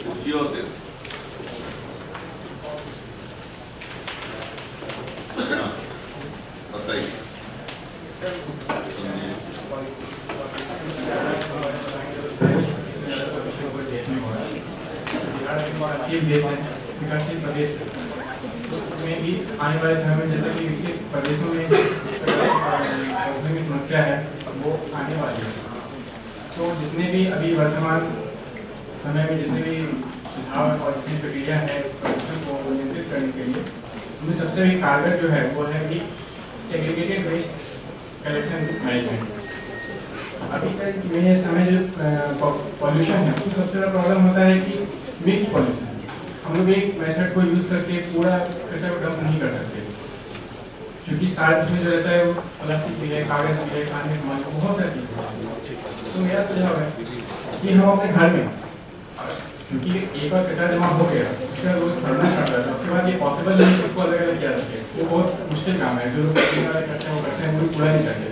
कुर्सी होते बताइए। विकासशील प्रदेश में भी आने वाले समय में जैसा कि विकसित प्रदेशों में की समस्या है वो आने वाली है। तो जितने भी अभी वर्तमान समय में जितने भी सुझाव और जितनी प्रक्रिया है प्रदूषण को नियंत्रित करने के लिए उनमें सबसे भी कारगर जो है वो है कि सेग्रीगेटेड वेस्ट कलेक्शन मैनेजमेंट। अभी तक में समय जो पॉल्यूशन है उसमें सबसे बड़ा प्रॉब्लम होता है कि मिक्स पॉल्यूशन। हम लोग एक मेथड को यूज करके पूरा कचरा को डंप नहीं कर सकते, क्योंकि साथ में जो रहता है वो प्लास्टिक भी है, कागज भी है, खाने का सामान बहुत सारी चीजें। तो मेरा सुझाव है कि हम अपने घर में, क्योंकि एक बार कचरा जमा हो गया उसका रोज सड़ना पड़ रहा है, उसके बाद ये पॉसिबल नहीं उसको अलग अलग किया जाए, वो बहुत मुश्किल काम है। जो लोग करते हैं वो करते हैं, वो पूरा नहीं करते।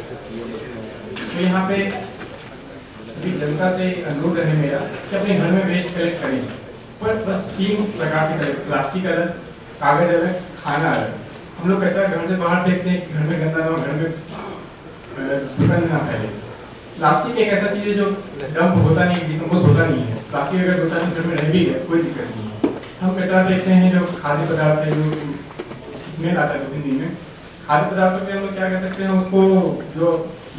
तो यहाँ पे सभी जनता से अनुरोध रहे मेरा कि अपने घर में वेस्ट कलेक्ट करें, पर बस 3 प्रकार के कलेक्ट, प्लास्टिक अलग, कागज अलग, खाना अलग। हम लोग कैसा घर से बाहर देखते हैं कि घर में गंदा ना हो, घर में दुर्गंध ना फैले। प्लास्टिक एक ऐसा चीज है जो डंप होता नहीं, डिकम्पोज होता नहीं है। प्लास्टिक अगर 2-4 दिन घर में रह भी गया कोई दिक्कत नहीं है। हम कचरा देखते हैं जो खाद्य पदार्थ है, जो स्मेल आता है 2-3 दिन में, खाद्य पदार्थों के हम लोग क्या कर सकते हैं, उसको जो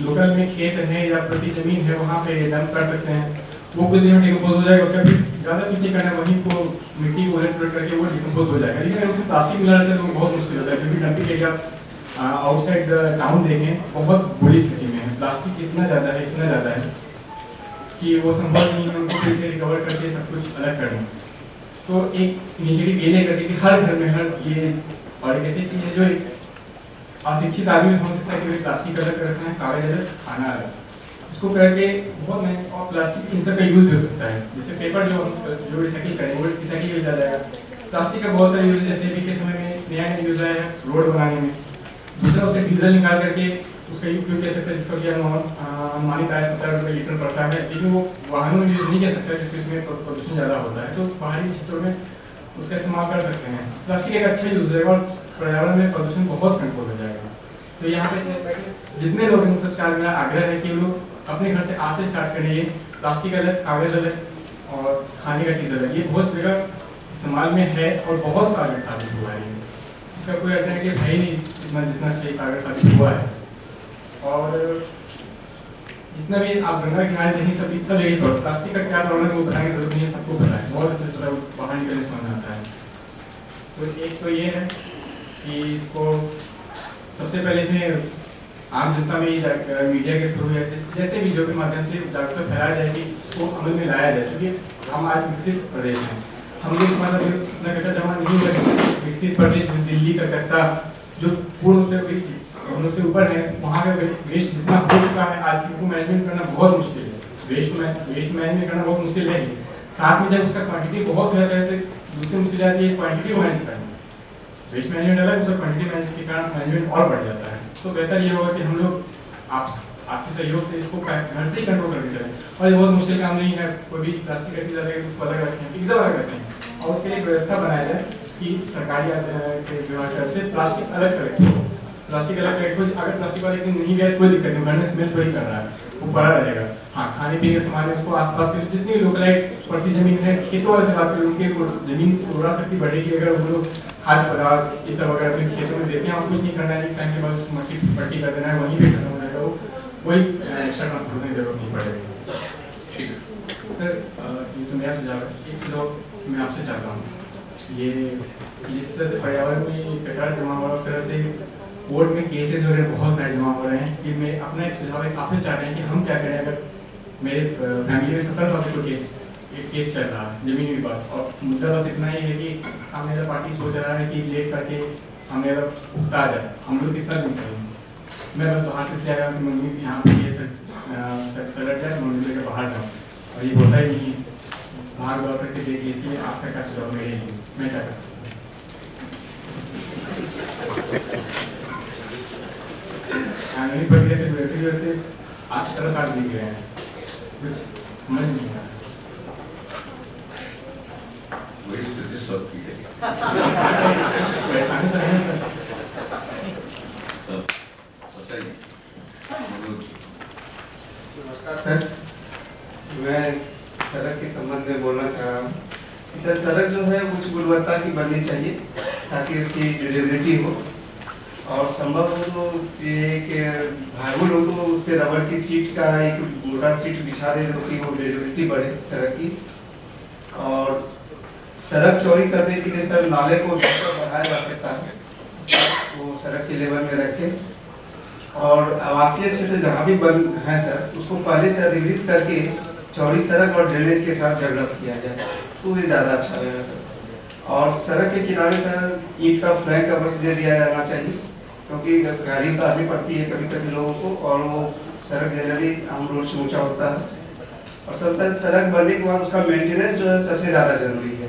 लोकल में खेत है या प्रति जमीन है वहाँ पे डंप कर सकते हैं। वो कुछ दिन में डिकम्पोज हो जाएगा, उसका फिर ज़्यादा कुछ नहीं करना, वहीं को मिट्टी को उलट पुलट करके वो डिकम्पोज हो जाएगा। लेकिन अगर उसमें प्लास्टिक मिला रहता है तो बहुत मुश्किल होता है, क्योंकि डंपिंग एरिया आउटसाइड टाउन देखें बहुत बुरी स्थिति में है। प्लास्टिक इतना ज़्यादा है कि वो संभव नहीं है उनको फिर से रिकवर करके सब कुछ अलग करना। तो एक इनिशिएटिव ये लेकर कि हर घर में हर ये, और एक ऐसी चीज़ है जो एक अशिक्षित आदमी समझ सकता है कि प्लास्टिक अलग रखना है, कागज अलग, खाना अलग, इसको करके बहुत महंगा। और प्लास्टिक इन सब का यूज भी हो सकता है, जैसे पेपर जो रिसाइकिल करें वो रिसाइकिल हो जाएगा। प्लास्टिक का बहुत सारा यूज, जैसे अभी के समय में नया यूज आया है रोड बनाने में। दूसरा उसे डीजल निकाल करके उसका उपयोग कर सकते हैं, जिसका कि अनुमानित आय 70 रुपये लीटर पड़ता है, लेकिन वो वाहनों में यूज नहीं कर सकता क्योंकि उसमें प्रदूषण ज़्यादा होता है। तो बाहरी क्षेत्रों में उसका इस्तेमाल कर सकते हैं। प्लास्टिक एक अच्छा यूज है और पर्यावरण में प्रदूषण बहुत कंट्रोल हो जाएगा। तो यहाँ पे जितने लोग हैं सबसे मेरा आग्रह है कि लोग अपने घर से आज से स्टार्ट करेंगे। प्लास्टिक अलग, कागज अलग और खाने का चीज़ अलग, ये बहुत जगह इस्तेमाल में है और बहुत कारगर साबित हुआ है। इसका कोई अल्टरनेटिव है ही नहीं, जितना चाहिए कारगर साबित हुआ है। और जितना भी आप गंगा किनारे देखें सब यही तो प्लास्टिक का क्या प्रॉब्लम है वो बताने की जरूरत नहीं है, सबको पता है, बहुत अच्छे से बाहर निकलने समझ आता है। तो एक तो ये है कि इसको सबसे पहले इसमें आम जनता में मीडिया के थ्रू या जैसे भी जो भी माध्यम से जागरूकता फैलाया जाए कि इसको अमल में लाया जाए। क्योंकि हम आज विकसित प्रदेश हैं, हम लोग मतलब इतना कचरा जमा नहीं हुआ। विकसित प्रदेश दिल्ली, कलकत्ता जो पूर्ण उत्तर से ऊपर है, वहाँ का वेस्ट जितना हो चुका है आज उनको मैनेजमेंट करना बहुत मुश्किल है। वेस्ट मैनेजमेंट करना बहुत मुश्किल है। साथ में जब उसका क्वान्टिटी बहुत हो जाता है तो दूसरी मुश्किल आती है क्वान्टिटी को मैनेज करना। वेस्ट मैनेजमेंट अलग, उसका क्वान्टिटी मैनेज के कारण मैनेजमेंट और बढ़ जाता है। तो बेहतर ये होगा कि हम लोग आपसी सहयोग से इसको घर से ही कंट्रोल करके चलें। और ये बहुत मुश्किल काम नहीं है, कोई भी प्लास्टिक का चीज़ अलग उसको अलग रखें, एकदम अलग रखें, और उसके लिए व्यवस्था बनाया जाए कि सरकारी विभाग की तरफ से प्लास्टिक अलग कलेक्ट हो। प्लास्टिक अलग कलेक्ट हो, अगर प्लास्टिक वाले दिन नहीं गया कोई दिक्कत नहीं, घर में स्मेल थोड़ी कर रहा है, वो पड़ा रहेगा। हाँ, खाने पीने के सामान है उसको आसपास के जितनी भी लोकलाइट पड़ती जमीन है, खेतों वाले से बात करें, उनकी जमीन उर्वरा शक्ति बढ़ेगी अगर वो लोग खाद्य पदार्थ ये सब अगर अपने खेतों में देते हैं और कुछ नहीं करना है, टाइम के बाद उसको मट्टी पट्टी कर देना है, वहीं पे खत्म हो जाएगा, वो कोई एक्स्ट्रा ट्रांसपोर्ट की जरूरत नहीं पड़ेगी। ठीक है सर, ये तो मेरा सुझाव है। एक सुझाव मैं आपसे चाहता हूँ, ये जिस तरह से पर्यावरण में कचरा जमा हो रहा है, उस तरह से कोर्ट में केसेस वगैरह बहुत सारे जमा हो रहे हैं कि मैं अपना एक सुझाव है आपसे चाह रहे हैं कि हम क्या करें। अगर मेरे फैमिली में 17 साल से कोई केस चल रहा है जमीन विवाद, और मुद्दा बस इतना ही है कि सामने वाला पार्टी सोच रहा है कि लेट करके सामने वाला उगता आ जाए, हम लोग कितना दिन करेंगे। मैं बस बाहर से आया कि मम्मी यहाँ पे ये सब पलट जाए, मम्मी लेकर बाहर जाऊँ, और ये होता ही नहीं, बाहर गौर करके देखिए। इसलिए आपका क्या सुझाव मेरे लिए, मैं क्या करता कानूनी प्रक्रिया से वैसे आज 17 साल बीत गए हैं, कुछ समझ नहीं आ रहा। सबकी है। परेशानी तो है सर। बताइए। नमस्कार सर, मैं सड़क के संबंध में बोलना चाह रहा हूँ कि सर सड़क जो है उच्च गुणवत्ता की बननी चाहिए ताकि उसकी ड्यूरेबिलिटी हो, और संभव हो तो ये कि भागुल हो तो उस पर रबड़ की सीट का एक मोटा सीट बिछा दे जो कि वो ड्यूरेबिलिटी बढ़े सड़क की। और सड़क चौड़ी करने के लिए सर नाले को बढ़ाया जा सकता है, वो सड़क के लेवल में रखे, और आवासीय क्षेत्र जहाँ भी बन है सर उसको पहले से अधिग्रहित करके चौड़ी सड़क और ड्रेनेज के साथ डेवलप किया जाए तो ये ज़्यादा अच्छा रहेगा सर। और सड़क के किनारे सर ईंट का फ्लैग का बस दे दिया जाना चाहिए, क्योंकि गाड़ी उतारनी पड़ती है कभी कभी लोगों को, और वो सड़क जनरली आम रोड से ऊँचा होता है। और सबसे सड़क बनने के बाद उसका मेंटेनेंस जो है सबसे ज़्यादा जरूरी है,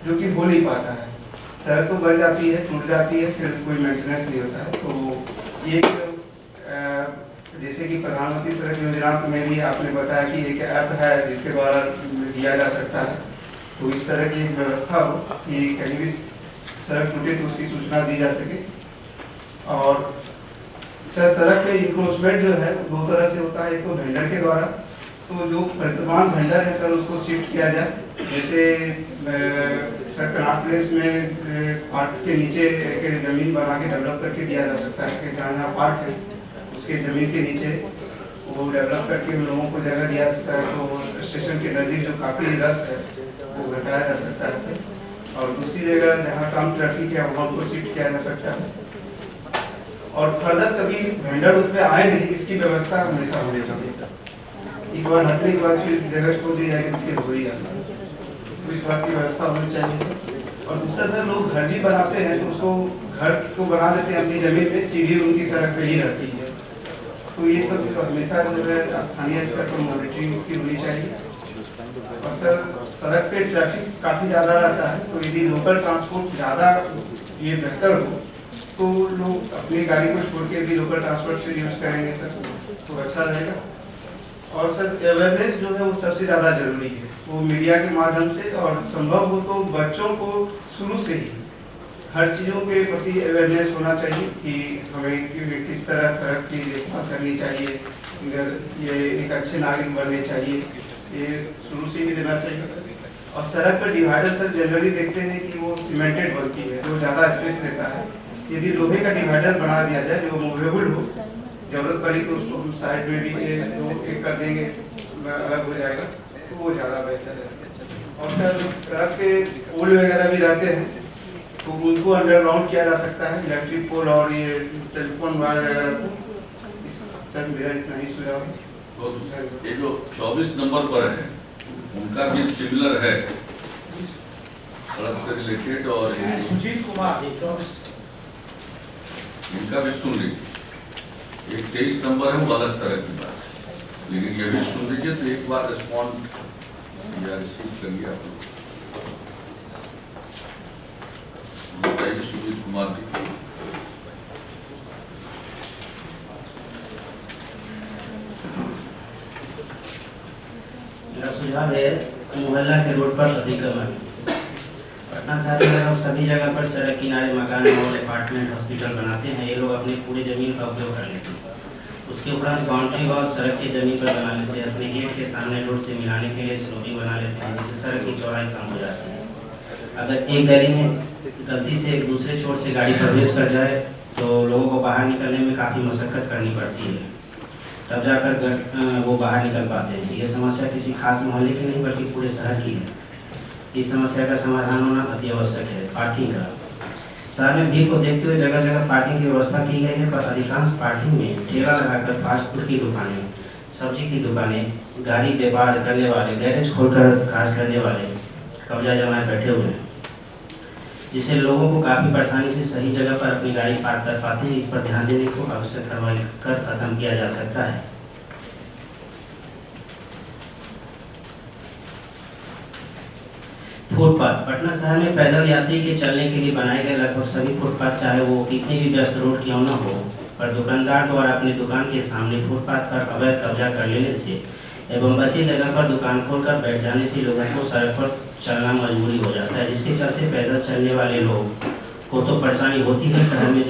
जो कि हो नहीं पाता है। सड़क तो बन जाती है, टूट जाती है, फिर कोई मेंटेनेंस नहीं होता है। तो ये जैसे कि प्रधानमंत्री सड़क योजना में भी आपने बताया कि एक ऐप है जिसके द्वारा दिया जा सकता है, तो इस तरह की एक व्यवस्था हो कि कहीं भी सड़क टूटे तो उसकी सूचना दी जा सके। और सर सड़क के इंक्रोचमेंट जो है दो तरह से होता है, एक तो वेंडर के द्वारा, तो जो वर्तमान वेंडर है सर उसको शिफ्ट किया जाए। जैसे सर कनाट प्लेस में पार्क के नीचे एक ज़मीन बना के डेवलप करके दिया जा सकता है कि जहाँ पार्क है उसके ज़मीन के नीचे वो डेवलप करके लोगों को जगह दिया जाता है, तो स्टेशन के नज़दीक जो काफ़ी रस है वो घटाया जा सकता है सर। और दूसरी जगह जहाँ कम ट्रैफिक है वहाँ को शिफ्ट किया जा सकता है। और फर्दर कभी वेंडर उस पर आए नहीं, इसकी व्यवस्था हमेशा होनी चाहिए सर। एक बार हटने के बाद फिर जगह छोड़ दी जाएगी तो फिर हो ही जाता है, तो इस बात की व्यवस्था होनी चाहिए। और दूसरा सर लोग घर भी बनाते हैं तो उसको घर को बना लेते हैं अपनी ज़मीन में, सीढ़ी उनकी सड़क पे ही रहती है, तो ये सब तो हमेशा जो है स्थानीय स्तर पर मॉनिटरिंग इसकी होनी चाहिए। और सर सड़क पे ट्रैफिक काफ़ी ज़्यादा रहता है, तो यदि लोकल ट्रांसपोर्ट ज़्यादा ये बेहतर हो तो लोग अपनी गाड़ी को छोड़ के भी लोकल ट्रांसपोर्ट से यूज़ करेंगे सर, तो अच्छा रहेगा। और सर अवेयरनेस जो है वो सबसे ज़्यादा जरूरी है, वो मीडिया के माध्यम से, और संभव हो तो बच्चों को शुरू से ही हर चीज़ों के प्रति अवेयरनेस होना चाहिए कि हमें किस तरह सड़क की देखभाल करनी चाहिए, ये एक अच्छे नागरिक बनने चाहिए, ये शुरू से ही देना चाहिए। और सड़क पर डिवाइडर सर जनरली देखते हैं कि वो सीमेंटेड बनती है जो ज़्यादा स्पेस देता है। यदि लोहे का डिवाइडर बना दिया जाए जो मूवेबल हो, जरूरत पड़ी तो उसको हम साइड में भी दो एक कर देंगे, अलग हो जाएगा, तो वो ज़्यादा बेहतर है। और सर सड़क पे पोल वगैरह भी रहते हैं तो उनको अंडरग्राउंड किया जा सकता है, इलेक्ट्रिक पोल और ये टेलीफोन वायर वगैरह को। सर मेरा इतना ही सुझाव है। तो ये जो 24 नंबर पर है उनका भी सिमिलर है सड़क से रिलेटेड, और सुजीत कुमार इनका भी सुन लीजिए। एक 23 नंबर है वो अलग तरह की बात है, लेकिन ये भी सुन लीजिए तो एक बार रिस्पॉन्ड या रिसीव करिए आप लोग। बताइए सुजीत कुमार जी। मेरा सुझाव है मोहल्ला के रोड पर अतिक्रमण। पटना शहर में हम सभी जगह पर सड़क किनारे मकान, मॉल, अपार्टमेंट, हॉस्पिटल बनाते हैं। ये लोग अपनी पूरी ज़मीन का उपयोग कर लेते हैं, उसके उपरांत बाउंड्री वॉल सड़क की ज़मीन पर बना लेते हैं। अपने गेट के सामने रोड से मिलाने के लिए स्लोपिंग बना लेते हैं, जिससे सड़क की चौड़ाई कम हो जाती है। अगर एक गली में गलती से एक दूसरे छोर से गाड़ी प्रवेश कर जाए तो लोगों को बाहर निकलने में काफ़ी मशक्क़त करनी पड़ती है, तब जाकर वो बाहर निकल पाते हैं। ये समस्या किसी खास मोहल्ले की नहीं बल्कि पूरे शहर की है। इस समस्या का समाधान होना अति आवश्यक है। पार्किंग का शहर में भीड़ को देखते हुए जगह जगह पार्किंग की व्यवस्था की गई है, पर अधिकांश पार्किंग में ठेला लगाकर फास्ट फूड की दुकानें, सब्जी की दुकानें, गाड़ी व्यापार करने वाले, गैरेज खोलकर काज करने वाले कब्जा जमाए बैठे हुए हैं, जिससे लोगों को काफ़ी परेशानी से सही जगह पर अपनी गाड़ी पार्क कर पाते हैं। इस पर ध्यान देने को आवश्यक कार्रवाई कर खत्म किया जा सकता है। फुटपाथ पटना शहर में पैदल यात्री के चलने के लिए बनाए गए लगभग सभी फुटपाथ, चाहे वो कितनी भी व्यस्त रोड क्यों न हो, पर दुकानदार द्वारा अपनी दुकान के सामने फुटपाथ पर अवैध कब्जा कर लेने से एवं बची जगह पर दुकान खोलकर बैठ जाने से लोगों को सड़क पर चलना मजबूरी हो जाता है, जिसके चलते पैदल चलने वाले लोग को तो परेशानी होती है। शहर में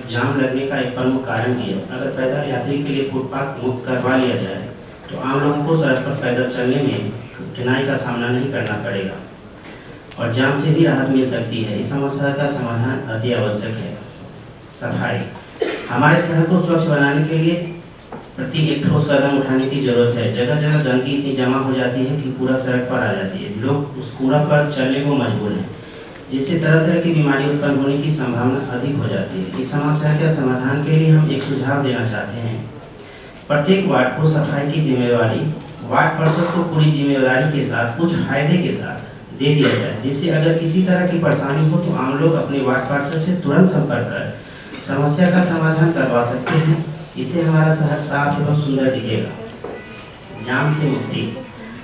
जाम लगने का एक प्रमुख कारण भी है। अगर पैदल यात्री के लिए फुटपाथ मुक्त करवा लिया जाए तो आम लोगों को सड़क पर पैदल चलने में कठिनाई का सामना नहीं करना पड़ेगा और जाम से भी राहत मिल सकती है। इस समस्या का समाधान अति आवश्यक है। सफाई। हमारे शहर को स्वच्छ बनाने के लिए प्रति एक ठोस कदम उठाने की जरूरत है। जगह जगह गंदगी इतनी जमा हो जाती है कि पूरा सड़क पर आ जाती है। लोग उस कूड़ा पर चलने को मजबूर हैं, जिससे तरह तरह की बीमारी उत्पन्न होने की संभावना अधिक हो जाती है। इस समस्या के समाधान के लिए हम एक सुझाव देना चाहते हैं। प्रत्येक वार्ड को सफाई की जिम्मेवारी वार्ड पार्षद को पूरी जिम्मेदारी के साथ कुछ फायदे के साथ दे दिया जाए, जिससे अगर किसी तरह की परेशानी हो तो आम लोग अपने वार्ड पार्षद से तुरंत संपर्क कर समस्या का समाधान करवा सकते हैं। इससे हमारा शहर साफ एवं सुंदर दिखेगा। जाम से मुक्ति।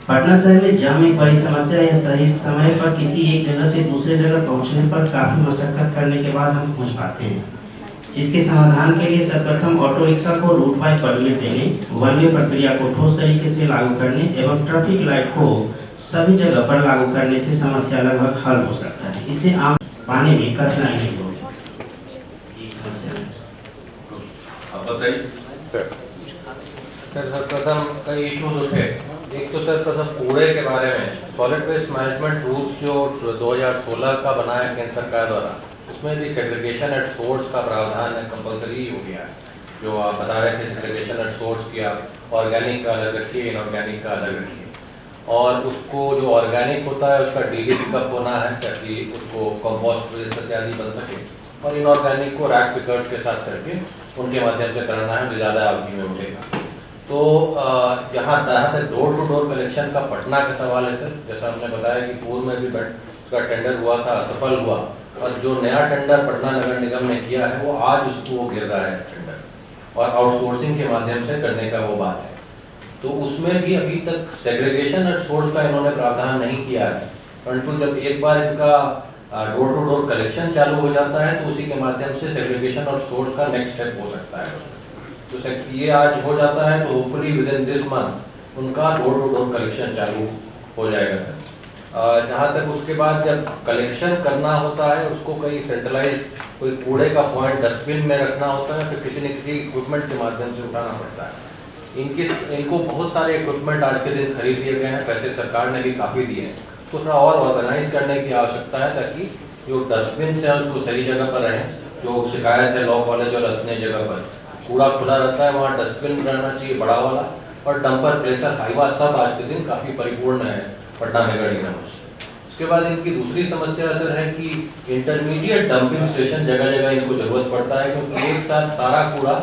पटना शहर में जाम एक बड़ी समस्या है। सही समय पर किसी एक जगह से दूसरे जगह पहुंचने पर काफी मशक्कत करने के बाद हम पहुंच पाते हैं, जिसके समाधान के लिए सर्वप्रथम ऑटो रिक्शा को रूट बाय परमिट देने, वन वे प्रक्रिया को ठोस तरीके से लागू करने एवं ट्रैफिक लाइट को सभी जगह पर लागू करने से समस्या लगभग हल हो सकता है। इससे आम पाने में कठिनाई नहीं होगी। आप बताइए। सर सर्वप्रथम कई इश्यूज उठे। एक तो सर्वप्रथम कूड़े के बारे में सॉलिड वेस्ट मैनेजमेंट रूल्स जो 2016 का बना है केंद्र सरकार द्वारा, उसमें भी सेग्रीगेशन एट सोर्स का प्रावधान कंपलसरी हो गया है। जो आप बता रहे थे सेग्रीगेशन एट सोर्स की, आप ऑर्गेनिक का अलग रखिए, इनऑर्गेनिक का अलग रखिए, और उसको जो ऑर्गेनिक होता है उसका डेली पिकअप होना है ताकि उसको कंपोस्ट इत्यादि बन सके, और इनऑर्गेनिक को रैक पिकर्स के साथ करके उनके माध्यम से कराना है, जो ज़्यादा अवधि में उठेगा। तो जहाँ तक डोर टू डोर कलेक्शन का पटना का सवाल है सर, जैसा हमने बताया कि पूर्व में भी उसका टेंडर हुआ था, असफल हुआ, और जो नया टेंडर पटना नगर निगम ने किया है वो आज उसको गिर रहा है टेंडर, और आउटसोर्सिंग के माध्यम से करने का वो बात है। तो उसमें भी अभी तक सेग्रीगेशन एट सोर्स का इन्होंने प्रावधान नहीं किया है, परंतु जब एक बार इनका डोर टू डोर कलेक्शन चालू हो जाता है तो उसी के माध्यम से सेग्रीगेशन और सोर्स का नेक्स्ट स्टेप हो सकता है। तो ये आज हो जाता है तो hopefully with in this month उनका डोर टू डोर कलेक्शन चालू हो जाएगा सर। जहाँ तक उसके बाद जब कलेक्शन करना होता है उसको कहीं सेंट्रलाइज कोई कूड़े का पॉइंट डस्टबिन में रखना होता है, फिर किसी न किसी इक्विपमेंट के माध्यम से उठाना पड़ता है। इनको बहुत सारे इक्विपमेंट आज के दिन खरीद लिए गए हैं, पैसे सरकार ने भी काफ़ी दिए हैं, तो थोड़ा और ऑर्गेनाइज करने की आवश्यकता है ताकि जो डस्टबिन है उसको सही जगह पर रहें। जो शिकायत है लॉ कॉलेज और अपने जगह पर कूड़ा खुला रहता है, वहाँ डस्टबिन रहना चाहिए बड़ा वाला, और डंपर प्रेशर हाईवा सब आज के दिन काफ़ी परिपूर्ण है पटना नगर निगम। उसके बाद इनकी दूसरी समस्या सर है कि इंटरमीडिएट डंपिंग स्टेशन जगह जगह इनको जरूरत पड़ता है, क्योंकि एक साथ सारा कूड़ा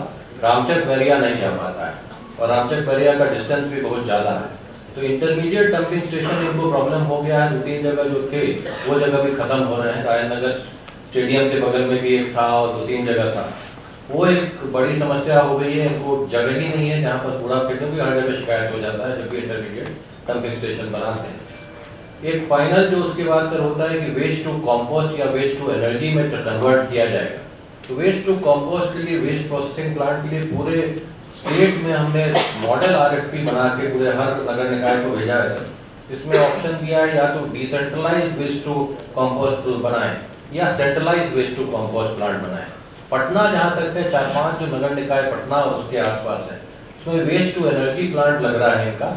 रामचक बैरिया नहीं जा पाता है, और रामचक बैरिया का डिस्टेंस भी बहुत ज़्यादा है। तो इंटरमीडिएट डंपिंग स्टेशन इनको प्रॉब्लम हो गया है। 2-3 जगह जो थे वो जगह भी खत्म हो रहे हैं। राजेंद्र नगर स्टेडियम के बगल में भी एक था और 2-3 जगह था, वो एक बड़ी समस्या हो गई है। इनको जगह ही नहीं है जहाँ पर कूड़ा फेंकने की, हर जगह शिकायत हो जाता है जब भी इंटरमीडिएट डंपिंग स्टेशन बनाते हैं। एक फाइनल जो उसके बाद सर होता है कि वेस्ट टू कंपोस्ट या वेस्ट टू एनर्जी में कन्वर्ट किया जाएगा। तो वेस्ट टू कंपोस्ट के लिए, वेस्ट प्रोसेसिंग प्लांट के लिए पूरे स्टेट में हमने मॉडल RFP बना के पूरे हर नगर निकाय को भेजा है सर। इसमें ऑप्शन दिया है या तो डिसेंट्रलाइज वेस्ट टू कंपोस्ट बनाएं या centralise waste to compost plant बनाएं। पटना जहाँ तक है 4-5 जो नगर निकाय पटना और उसके आसपास है, उसमें वेस्ट टू एनर्जी प्लांट लग रहा है इनका,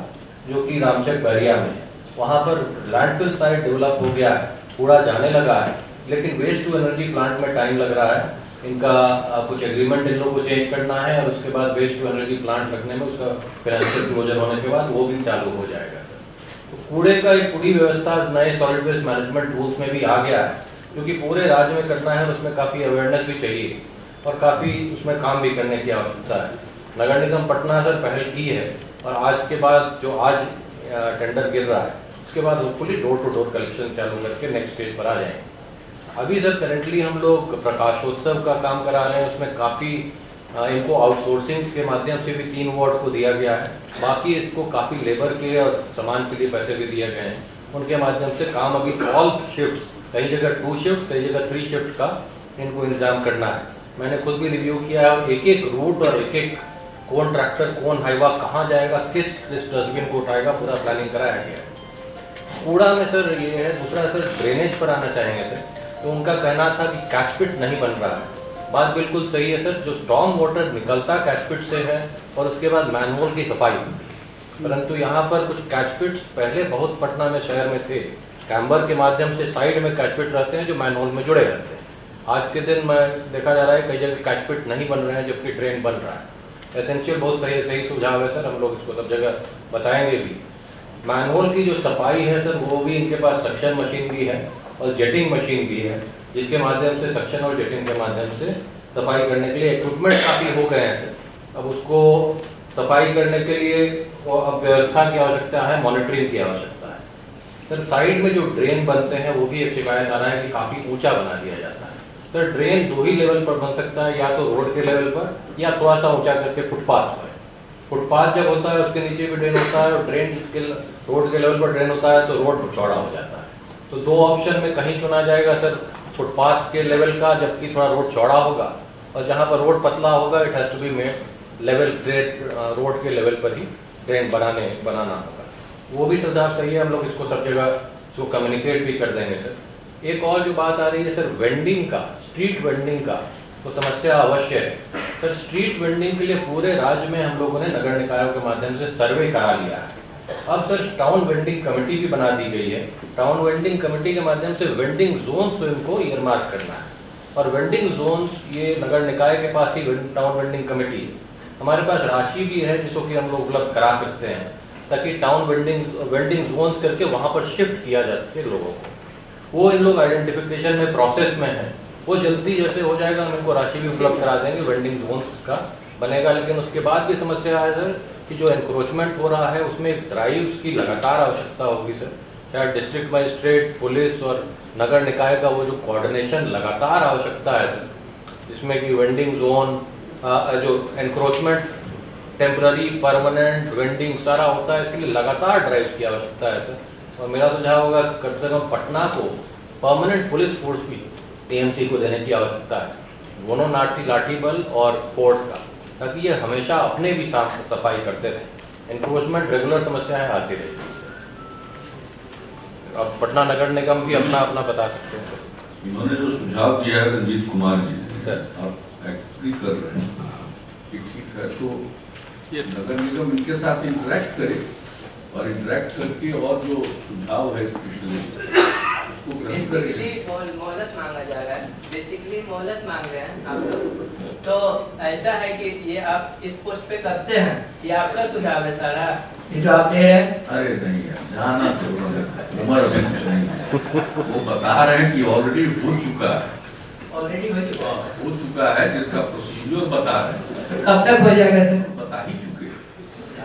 जो कि रामचक बैरिया में। वहाँ पर लैंडफिल साइट डेवलप हो गया है, कूड़ा जाने लगा है, लेकिन वेस्ट टू एनर्जी प्लांट में टाइम लग रहा है। इनका कुछ एग्रीमेंट इन लोगों को चेंज करना है, और उसके बाद वेस्ट टू एनर्जी प्लांट लगने में उसका फाइनेंशियल क्लोजर होने के बाद वो भी चालू हो जाएगा सर। तो कूड़े का एक पूरी व्यवस्था नए सॉलिड वेस्ट मैनेजमेंट रूल्स में भी आ गया है, क्योंकि पूरे राज्य में करना है, उसमें काफ़ी अवेयरनेस भी चाहिए और काफ़ी उसमें काम भी करने की आवश्यकता है। नगर निगम पटना सर पहल की है, और आज के बाद जो आज टेंडर गिर रहा है उसके बाद hopefully door to door collection चालू करके नेक्स्ट स्टेज पर आ जाएंगे। अभी सर करेंटली हम लोग प्रकाशोत्सव का काम करा रहे हैं, उसमें काफ़ी इनको आउटसोर्सिंग के माध्यम से भी 3 वार्ड को दिया गया है। बाकी इसको काफ़ी लेबर के और सामान के लिए पैसे भी दिए गए हैं, उनके माध्यम से काम अभी ऑल शिफ्ट, कई जगह 2 शिफ्ट, कई जगह 3 शिफ्ट का इनको इंतजाम करना है। मैंने खुद भी रिव्यू किया है, और एक-एक रूट और एक-एक कौन ट्रैक्टर कौन हाईवा कहाँ जाएगा, किस डस्टबिन को उठाएगा, पूरा प्लानिंग कराया गया है। कूड़ा में सर ये है, दूसरा सर ड्रेनेज पर आना चाहेंगे सर। तो उनका कहना था कि कैचपिट नहीं बन रहा है। बात बिल्कुल सही है सर, जो स्टॉर्म वाटर निकलता कैचपिट से है और उसके बाद मैनहोल की सफाई होती है, परंतु यहाँ पर कुछ कैचपिट्स पहले बहुत पटना में शहर में थे, कैम्बर के माध्यम से साइड में कैचपिट रहते हैं जो मैनहोल में जुड़े रहते हैं। आज के दिन में देखा जा रहा है कई जगह कैचपिट नहीं बन रहे हैं जबकि ड्रेन बन रहा है। एसेंशियल बहुत सही सुझाव है सर, हम लोग इसको सब जगह बताएंगे भी। मैनहोल की जो सफाई है सर, वो भी इनके पास सक्शन मशीन भी है और जेटिंग मशीन भी है, जिसके माध्यम से सक्शन और जेटिंग के माध्यम से सफाई करने के लिए इक्विपमेंट काफ़ी हो गए हैं सर। अब उसको सफाई करने के लिए अब व्यवस्था की आवश्यकता है, मॉनिटरिंग की आवश्यकता है सर। साइड में जो ड्रेन बनते हैं वो भी एक शिकायत आ रहा है कि काफ़ी ऊंचा बना दिया जाता है सर। ड्रेन दो ही लेवल पर बन सकता है, या तो रोड के लेवल पर या थोड़ा सा ऊंचा करके फुटपाथ पर। फुटपाथ जब होता है उसके नीचे भी ड्रेन होता है और ड्रेन जिसके रोड के लेवल पर ड्रेन होता है तो रोड चौड़ा हो जाता है। तो दो ऑप्शन में कहीं चुना जाएगा सर, फुटपाथ के लेवल का जबकि थोड़ा रोड चौड़ा होगा, और जहाँ पर रोड पतला होगा it has to be made level grade, road के लेवल पर ही ड्रेन बनाना होगा। वो भी सुझाव सही है, हम लोग इसको सब जगह इसको कम्युनिकेट भी कर देंगे सर। एक और जो बात आ रही है सर वेंडिंग का, स्ट्रीट वेंडिंग का, तो समस्या अवश्य है सर। स्ट्रीट वेंडिंग के लिए पूरे राज्य में हम लोगों ने नगर निकायों के माध्यम से सर्वे करा लिया है। अब सर टाउन वेंडिंग कमेटी भी बना दी गई है। टाउन वेंडिंग कमेटी के माध्यम से वेंडिंग जोन स्वयं को ईयरमार्क करना है, और वेंडिंग जोन्स ये नगर निकाय के पास ही टाउन वेंडिंग कमेटी है। हमारे पास राशि भी है जिसको कि हम लोग उपलब्ध करा सकते हैं, ताकि टाउन वेंडिंग जोन्स करके वहाँ पर शिफ्ट किया जा सके लोगों को। वो इन लोग आइडेंटिफिकेशन में प्रोसेस में है, वो जल्दी जैसे हो जाएगा हम इनको राशि भी उपलब्ध करा देंगे, वेंडिंग जोन्स का बनेगा। लेकिन उसके बाद भी समस्या है सर कि जो एनक्रोचमेंट हो रहा है उसमें ड्राइव्स की लगातार आवश्यकता होगी सर। चाहे डिस्ट्रिक्ट मजिस्ट्रेट, पुलिस और नगर निकाय का वो जो कोऑर्डिनेशन लगातार आवश्यकता है सर, जिसमें कि वेंडिंग जोन, जो एनक्रोचमेंट, टेम्पररी, परमानेंट वेंडिंग सारा होता है, इसके लिए लगातार ड्राइव्स की आवश्यकता है सर। और मेरा सुझाव होगा कि कम से कम पटना को परमानेंट पुलिस फोर्स भी टीएमसी को देने की आवश्यकता है, दोनों लाठी बल और फोर्स का, ताकि ये हमेशा अपने भी साफ सफाई करते रहें। एनक्रोचमेंट रेगुलर समस्या है, आती रहेगी। अब पटना नगर निगम भी अपना अपना बता सकते हैं। इन्होंने जो सुझाव दिया है रंजीत कुमार जी ने, आप एग्री कर रहे हैं कि ठीक है, तो ये नगर निगम इनके साथ इंटरेक्ट करे और इंटरेक्ट करके और जो सुझाव है इस सिलसिले में उसको ग्रहण करे। बेसिकली मोहलत मांगा जा रहा है, बेसिकली मोहलत मांग रहे हैं आप लोग। तो ऐसा है कि ये आप इस पोस्ट पे कब से हैं, ये आपका सुझाव है सारा, ये जो आप दे रहे हैं? अरे नहीं यार, जाना तो उम्र अभी कुछ नहीं है। वो बता रहे हैं कि ऑलरेडी हो चुका है, ऑलरेडी हो चुका है, हो चुका है, जिसका प्रोसीजर बता रहे हैं। तो कब तक हो जाएगा सर? बता ही चुके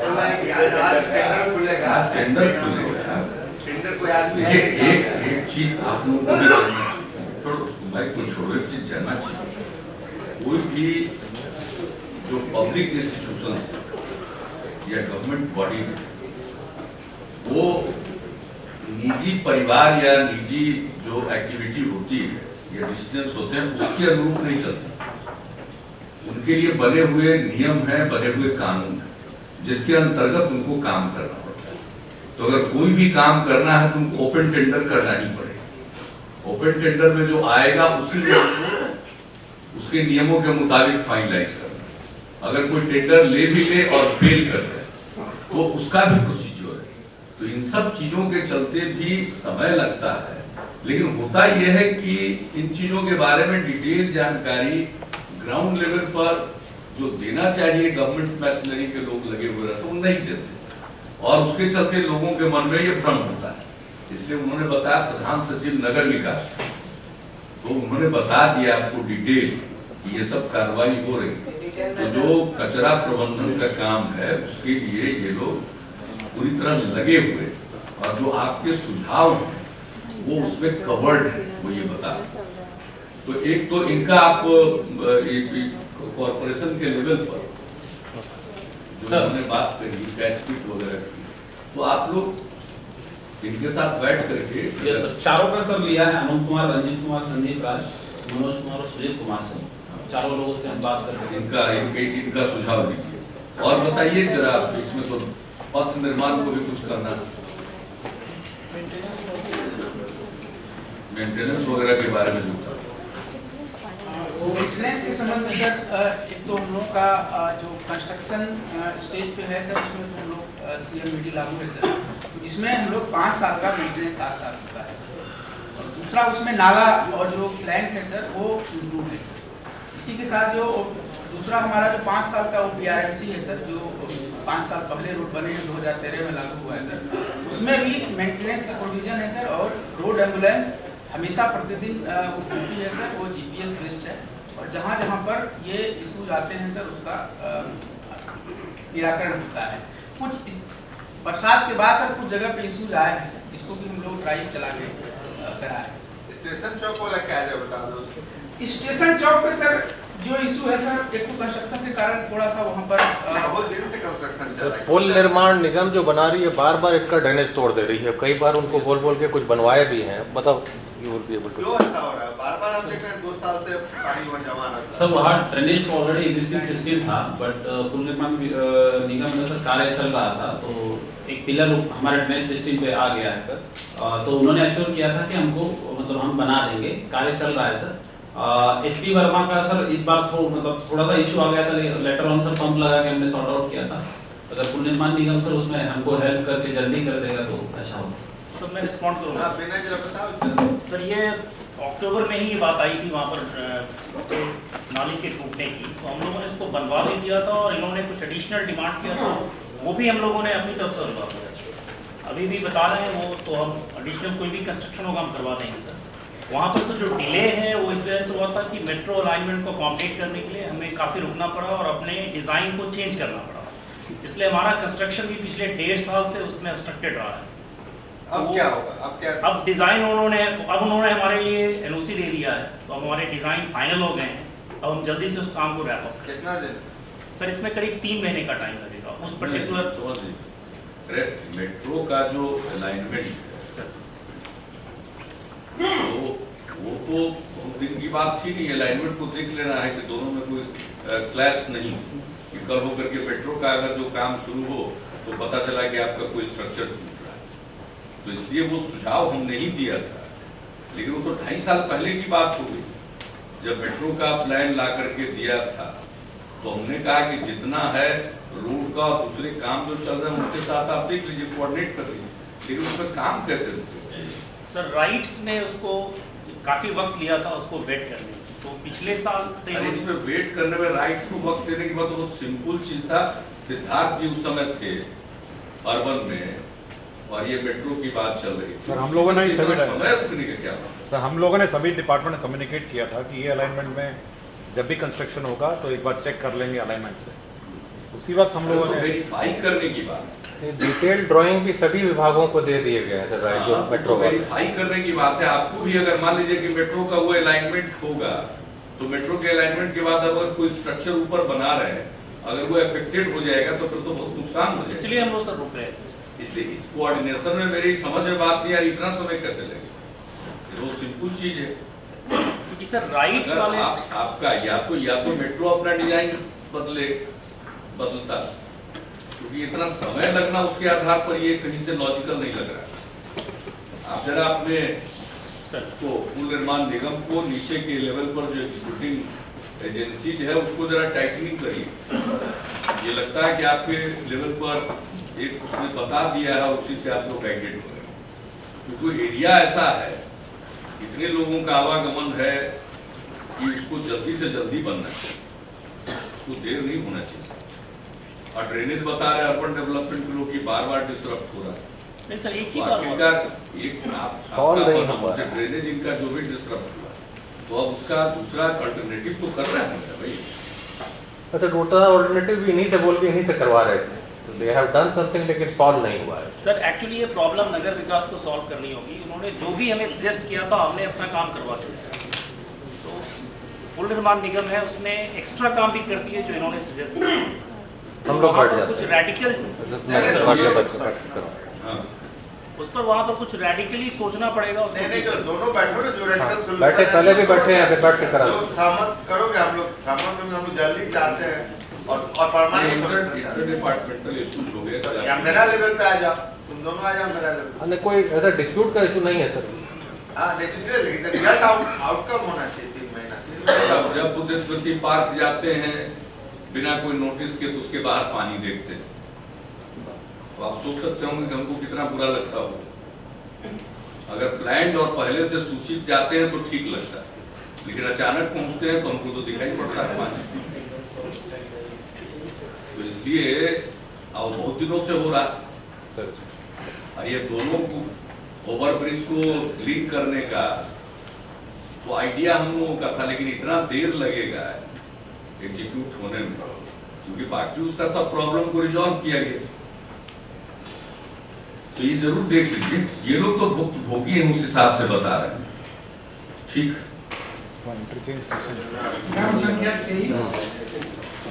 टेंडर खुलेगा, टेंडर खुलेगा। टेंडर को याद देखिए एक चीज आप लोगों को भी जानना चाहिए, छोड़ो भाई को छोड़ो, एक चीज जानना चाहिए, कोई भी जो पब्लिक इंस्टीट्यूशन या गवर्नमेंट बॉडी वो निजी परिवार या निजी जो एक्टिविटी होती है या डिसीजंस होते हैं उसके अनुरूप नहीं चलते। उनके लिए बने हुए नियम हैं, बने हुए कानून हैं, जिसके अंतर्गत उनको काम करना पड़ता है। तो अगर कोई भी काम करना है तो उनको ओपन टेंडर करना ही पड़ेगा। ओपन टेंडर में जो आएगा उसी को उसके नियमों के मुताबिक फाइनलाइज करना। अगर कोई टेंडर ले भी ले और फेल कर दे तो उसका भी प्रोसीजर है। तो इन सब चीजों के चलते भी समय लगता है, लेकिन होता यह है कि इन चीजों के बारे में डिटेल जानकारी ग्राउंड लेवल पर जो देना चाहिए गवर्नमेंट मैशनरी के लोग लगे हुए रहते वो नहीं देते, और उसके चलते लोगों के मन में ये भ्रम होता है। इसलिए उन्होंने बताया प्रधान सचिव नगर विकास, तो उन्होंने बता दिया आपको डिटेल कि ये सब कार्रवाई हो रही है। तो जो कचरा प्रबंधन का काम है उसके लिए ये लोग पूरी तरह लगे हुए, और जो आपके सुझाव हैं वो उसमें कवर्ड है, वो ये बता। तो एक तो इनका आप कॉर्पोरेशन के लेवल पर जो हमने बात करी कैचपिट वगैरह की, तो आप लोग इनके साथ बैठ करके ये चारों का सर लिया है, अनूप कुमार, रंजीत कुमार, संदीप राज, मनोज कुमार और सुजीत कुमार से, चारों लोगों से हम बात करते हैं। इनका सुझाव दीजिए। और बताइए जरा, इसमें तो पथ निर्माण को भी कुछ करना है, मेंटेनेंस वगैरह के बारे में जो था। मेंटेनेंस के संबंध में सर, एक तो हम लोग का जो कंस्ट्रक्शन स्टेज पे है सर, उसमें हम लोग CMVD लागू है सर, तो जिसमें हम लोग 5 साल का मेंटेनेंस 7 साल होता है, और दूसरा उसमें नाला और जो प्लैंक है सर वो इंक्लूड है। इसी के साथ जो दूसरा हमारा जो 5 साल का PRMC है सर, जो 5 साल पहले रोड बने हैं, 2013 में लागू हुआ है सर, उसमें भी मेंटेनेंस का प्रोविजन है सर, और रोड एम्बुलेंस हमेशा प्रतिदिन होती है सर, वो GPS बेस्ड है, और जहाँ जहाँ पर ये इशूज आते हैं सर उसका निराकरण होता है। कुछ बरसात के बाद सर कुछ जगह पे इशूज आए हैं सर, जिसको कि हम लोग ड्राइव चला के कराए। स्टेशन चौक वाला क्या है बता दो। स्टेशन चौक पे सर जो इशू है सर, एक तो कंस्ट्रक्शन के कारण थोड़ा सा वहाँ पर बहुत दिन से कंस्ट्रक्शन चल रहा है। पुल निर्माण निगम जो बना रही है बार बार इसका ड्रेनेज तोड़ दे रही है, कई बार उनको बोल बोल के कुछ बनवाए भी हैं, बताओ you will be able to. क्यों ऐसा हो रहा है? बार बार हम देख रहे हैं 2 साल से पानी वहाँ जमा रहता है। सब वहाँ ड्रेनेज तो ऑलरेडी एग्जिस्टिंग सिस्टम था, बट पुल निर्माण निगम में सर कार्य चल रहा था, तो एक पिलर हमारे ड्रेनेज सिस्टम पे आ गया है सर, तो उन्होंने एश्योर किया था कि हमको मतलब हम बना देंगे, कार्य चल रहा है सर। SP वर्मा का सर इस बार मतलब थोड़ा सा इशू आ गया था, लेटर ऑन सर पंप लगा के हमने सॉर्ट आउट किया था, अगर पुल निर्माण निगम सर उसमें हमको हेल्प करके जल्दी कर देगा तो अच्छा होगा। सर मैं रिस्पॉन्ड करूँगा। हाँ, बिना जरा बताओ। सर ये अक्टूबर में ही ये बात आई थी वहाँ पर नाली के टूटने की, तो हम लोगों ने इसको बनवा भी दिया था, और इन्होंने कुछ एडिशनल डिमांड किया था, वो भी हम लोगों ने अपनी तरफ से बनवा दिया। अभी भी बता रहे हैं वो, तो हम एडिशनल कोई भी कंस्ट्रक्शन होगा हम करवा देंगे सर। वहाँ पर सर जो डिले है वो इस वजह से हुआ था कि मेट्रो अलाइनमेंट को अकोमोडेट करने के लिए हमें काफ़ी रुकना पड़ा और अपने डिज़ाइन को चेंज करना पड़ा, इसलिए हमारा कंस्ट्रक्शन भी पिछले 1.5 साल से उसमें ऑब्स्ट्रक्टेड रहा है। अब क्या होगा? अब क्या? अब डिज़ाइन उन्होंने हमारे लिए NOC दे दिया है, तो अब हमारे डिज़ाइन फाइनल हो गए हैं, अब हम जल्दी से उस काम को रैप अप करें। कितना दिन? सर इसमें करीब 3 महीने का टाइम लगेगा उस पर्टिकुलर। मेट्रो का जो अलाइनमेंट तो वो तो बहुत दिन की बात थी नहीं, अलाइनमेंट को देख लेना है कि दोनों में कोई क्लैश नहीं, कि कल होकर के मेट्रो का अगर जो काम शुरू हो तो पता चला कि आपका कोई स्ट्रक्चर टूट रहा है, तो इसलिए वो सुझाव हमने ही दिया था, लेकिन वो तो 2.5 साल पहले की बात हो गई जब मेट्रो का प्लान ला करके दिया था, तो हमने कहा कि जितना है रोड का दूसरे काम जो चल रहे हैं उनके साथ आप देख लीजिए, कोऑर्डिनेट कर लीजिए, लेकिन उस पर काम कैसे होते? सर राइट्स ने उसको काफ़ी वक्त लिया था उसको वेट करने, तो पिछले साल से इसमें वेट करने में राइट्स को वक्त देने के बाद बहुत सिंपल चीज था। सिद्धार्थ जी उस समय थे अर्बन में, और ये मेट्रो की बात चल रही थी। सर हम लोगों ने सभी समय रखने का क्या था? सर हम लोगों ने सभी डिपार्टमेंट में कम्युनिकेट किया था कि ये अलाइनमेंट में जब भी कंस्ट्रक्शन होगा तो एक बार चेक कर लेंगे अलाइनमेंट से, उसी वक्त हम लोगों ने वेरीफाई करने की बात, डिटेल ड्राइंग भी सभी विभागों को दे दिए गए हैं सर, राइट जो मेट्रो वेरीफाई करने की बात है। आपको भी अगर मान लीजिए कि मेट्रो का वो अलाइनमेंट होगा, तो मेट्रो के अलाइनमेंट के बाद अगर कोई स्ट्रक्चर ऊपर बना रहे हैं, अगर वो अफेक्टेड हो जाएगा तो फिर तो बहुत नुकसान हो जाएगा, इसलिए हम लोग सर रुक रहे थे। इसलिए इस कोऑर्डिनेशन में मेरी समझ में बात नहीं यार, इतना समय कैसे लगेगा? ये बहुत सिंपल चीज है, क्योंकि सर राइट्स वाले आपका या तो मेट्रो अपना डिजाइन बदलता, क्योंकि इतना समय लगना उसके आधार पर ये कहीं से लॉजिकल नहीं लग रहा। आप जरा अपने उसको पुल निर्माण निगम को नीचे के लेवल पर जो एग्जीक्यूटिंग एजेंसी है उसको जरा टाइटनिंग करिए। ये लगता है कि आपके लेवल पर एक उसने बता दिया है, उसी से आप लोग गाइडेड हो रहे हैं, क्योंकि एरिया ऐसा है, इतने लोगों का आवागमन है कि उसको जल्दी से जल्दी बनना चाहिए, उसको देर नहीं होना चाहिए। और ड्रेनेज बता रहे अर्बन डेवलपमेंट के लोग की बार डिस्टर्ब हो रहा है। नहीं सर एक ही बात ड्रेनेज इनका जो भी डिस्टर्ब हुआ, तो अब उसका दूसरा अल्टरनेटिव तो कर रहे हैं भाई। अच्छा दूसरा अल्टरनेटिव भी इन्हीं से बोल के इन्हीं से करवा रहे थे, तो दे हैव डन समथिंग, लेकिन सॉल्व नहीं हुआ है सर। एक्चुअली ये प्रॉब्लम नगर विकास को सॉल्व करनी होगी, उन्होंने जो भी हमें सजेस्ट किया था हमने अपना काम करवा दिया। तो पुल निर्माण निगम है उसने एक्स्ट्रा काम भी कर दिए जो इन्होंने सजेस्ट किया। हम लोग बढ़ जाते कुछ रेडिकल उस पर वहाँ पर कुछ रेडिकली सोचना पड़ेगा। नहीं तो दोनों बैठो ना, जो रेडिकल बैठे पहले भी बैठे हैं, बैठ के करा सामान करोगे हम लोग, सामान हम लोग जल्दी चाहते हैं और परमानेंट इंटर डिपार्टमेंटल इश्यूज हो गए या मेरा लेवल पे आ जाओ, तुम दोनों आ जाओ मेरा लेवल। नहीं, कोई ऐसा डिस्प्यूट का इशू नहीं है सर। हाँ नहीं, इसलिए लेकिन रिजल्ट आउटकम होना चाहिए 3 महीना। जब बुद्ध स्मृति पार्क जाते हैं बिना कोई नोटिस के, तो उसके बाहर पानी देखते हैं, तो आप सोच सकते होंगे कि हमको कितना बुरा लगता हो। अगर प्लान्ड और पहले से सूचित जाते हैं तो ठीक लगता है, लेकिन अचानक पहुंचते हैं तो हमको तो दिखाई पड़ता है पानी। तो इसलिए अब बहुत दिनों से हो रहा है, और ये दोनों को ओवरब्रिज को लिंक करने का तो आइडिया हम लोगों का था, लेकिन इतना देर लगेगा एग्जीक्यूट होने में, क्योंकि बाकी उसका सब प्रॉब्लम को रिजॉल्व किया गया। तो ये जरूर देख लीजिए, ये लोग तो भोगी हैं, उस हिसाब से बता रहे हैं। ठीक, संख्या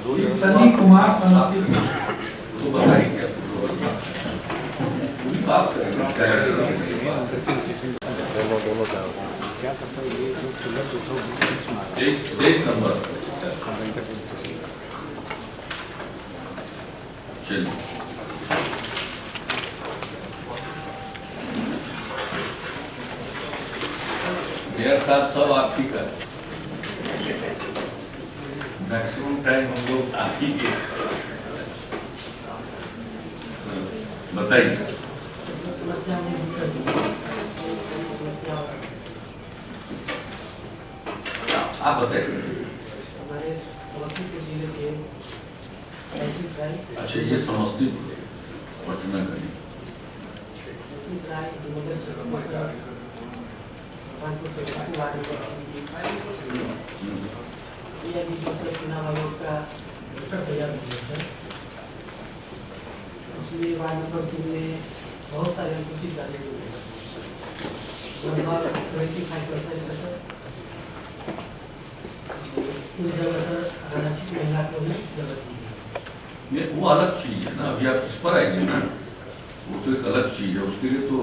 23 सनी कुमार समस्तीपुर। तो बताइए क्या बात करेंगे। क्या करता है ये जो फिलर 23 नंबर चलिए। मेरे साथ सब आप ही का, मैक्सिमम टाइम हम लोग आप ही के। बताइए। आप बताइए। अच्छा, ये समस्तीपुर पटना का उसमें वार्ड नंबर 3 में बहुत सारे अनुसूचित जाति लोग हैं, लगभग 25% इस जगह पर आरक्षित महिला को ही जगह दी है। ये वो अलग चीज है ना, अभी आप इस पर आएंगे ना, वो तो एक अलग चीज है। उसके लिए तो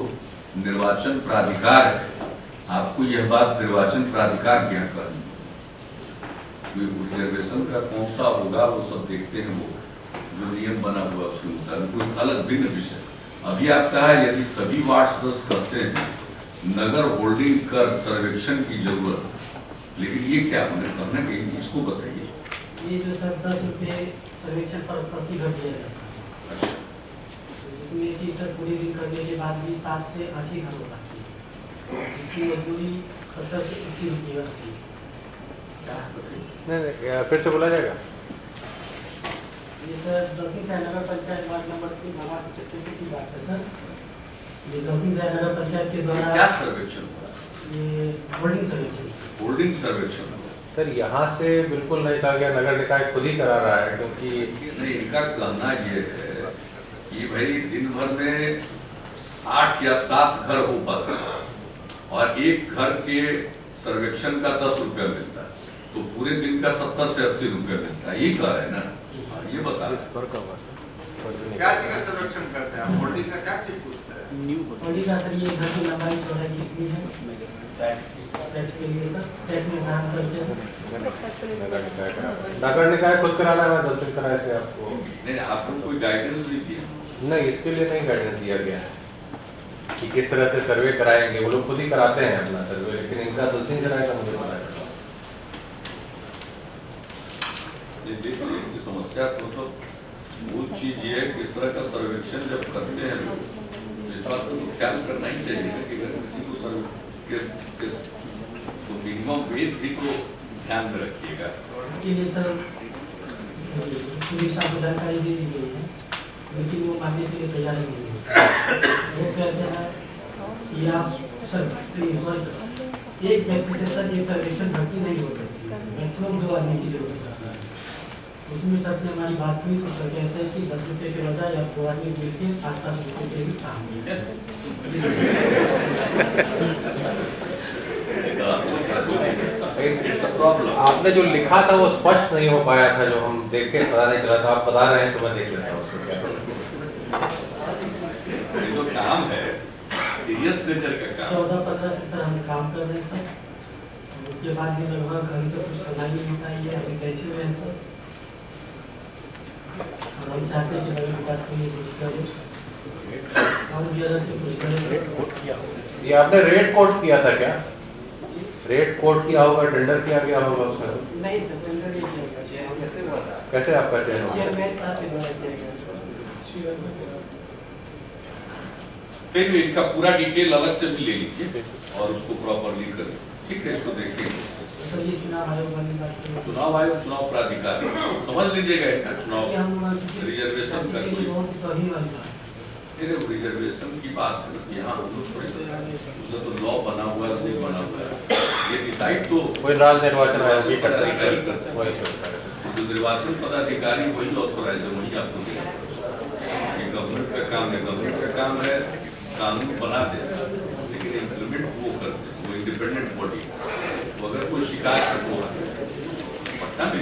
निर्वाचन प्राधिकार है, आपको यह बात निर्वाचन प्राधिकार के यहाँ करनी। रिजर्वेशन का कौन सा होगा वो सब देखते हैं, वो जो नियम बना हुआ उसके मुताबिक कोई अलग भिन्न विषय। अभी आप कहा यदि सभी वार्ड सदस्य करते हैं नगर होल्डिंग कर सर्वेक्षण की जरूरत, लेकिन ये क्या हमें करना चाहिए, इसको बताइए। ये जो सर 10 रुपये सर्वेक्षण पर प्रति घर दिया जाता है, जिसमें कि सर पूरे दिन करने के बाद भी 7 से 8 ही घर हो पाती है, इसकी मजदूरी 70 से 80 रुपये होती है। नहीं, फिर से बोला जाएगा। ये सर दक्षिण साय नगर पंचायत वार्ड नंबर 3 भवा की बात है सर। ये दक्षिण साय नगर पंचायत के द्वारा क्या सर्वेक्षण हुआ? ये होल्डिंग सर्वेक्षण। होल्डिंग सर्वेक्षण सर यहाँ से बिल्कुल नहीं कहा गया, नगर निकाय खुद ही करा रहा है, क्योंकि नहीं, इनका कहना ये है कि भाई दिन भर में 8 या 7 घर हो पाते और एक घर के सर्वेक्षण का 10 रुपया मिलता है, तो पूरे दिन का 70 से 80 रुपया मिलता है। ये कह रहे हैं ना, ये बता इस पर का हुआ क्या चीज का सर्वेक्षण करते हैं, होल्डिंग का क्या चीज पूछते हैं? होल्डिंग का सर ये घर की लंबाई चौड़ाई कितनी है, टैक्स के लिए सर टैक्स निर्धारण करते हैं। नगर निकाय खुद कराना है, दक्षिण सराय से आपको नहीं, आपको कोई गाइडेंस नहीं दिया? नहीं, इसके लिए नहीं गाइडेंस दिया गया है कि किस तरह से सर्वे कराएंगे। वो लोग खुद ही कराते हैं अपना सर्वे, लेकिन इनका दक्षिण सराय का मुझे पता है। देखिए इनकी समस्या तो मूल चीज ये है कि इस तरह का सर्वेक्षण जब करते हैं लोग, इस बात को ख्याल करना ही चाहिए कि अगर किसी को तो मिनिमम वेज भी तो ध्यान में रखिएगा। इसके लिए सर पुलिस आपको जानकारी दे दी गई है, लेकिन वो मानने के लिए तैयार नहीं है। वो कहते हैं कि आप सर एक व्यक्ति से सर एक सर्वेक्षण भर्ती नहीं हो सकती, मैक्सिमम 2 आदमी की जरूरत है। उसमें सर से हमारी बात हुई तो सर कहते हैं कि 10 रुपये के बजाय या 2 आदमी मिलकर 8-10 रुपये के भी काम आपने जो लिखा था वो स्पष्ट नहीं हो पाया था, जो हम देख के पता नहीं चला था। आप बता रहे हैं तो मैं देख लेता हूँ उसको क्या। ये तो काम है, सीरियस नेचर का काम। 14-15 से सर हम काम कर रहे हैं सर, उसके बाद भी लगभग अभी तो कुछ करना ही नहीं होता है, ये अभी बैठे हुए हैं सर। और हम चाहते हैं कि नगर विकास के लिए कुछ करें और भी ज्यादा से कुछ करें। ये आपने रेट कोट किया था क्या? रेट कोट किया होगा, टेंडर किया गया होगा उसमें? नहीं सर, टेंडर नहीं किया गया। कैसे आपका चयन हुआ? चेयरमैन साहब के द्वारा किया गया। फिर भी इनका पूरा डिटेल अलग से भी ले लीजिए और उसको प्रॉपरली करें, ठीक है? इसको देखिए। सर ये चुनाव आयोग वाली बात करें। चुनाव आयोग, चुनाव प्राधिकारी, समझ लीजिएगा इनका चुनाव ये हम रिजर्वेशन का कोई बहुत तोहिन वाली बात है। रिजर्वेशन की बात है यहाँ हम लोग थोड़ी, उसका तो लॉ बना हुआ है, रूल बना हुआ है, ये डिसाइड तो कोई राज्य निर्वाचन आयोग की करता है, पदाधिकारी करता है। वही करता है। जो निर्वाचन पदाधिकारी वही ऑथोराइज है, वही आपको देगा। ये गवर्नमेंट का काम है, गवर्नमेंट का काम है कानून बना दे, लेकिन इम्प्लीमेंट वो करते हैं, वो इंडिपेंडेंट बॉडी। अगर कोई शिकायत है तो पटना में